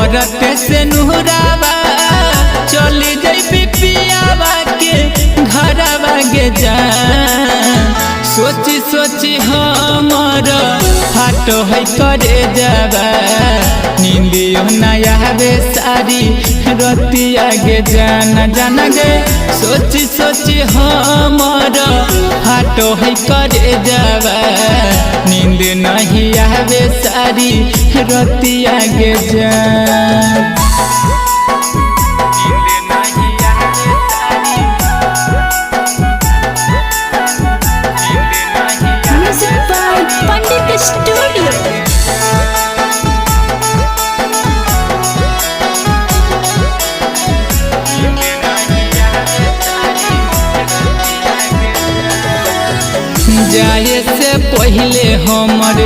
परते से नुहरावा चली जई पियावा के घरवा गे जान। सोची सोची हमर हाट है करे जावा नींदियो नया रे सारी रतिया गे जान जान गे। सोची सोची हमर हाट है करे जावा नींद नहीं आवे सारी रतिया गे जान। Music by Pandit Studio. जाए से पहले हमर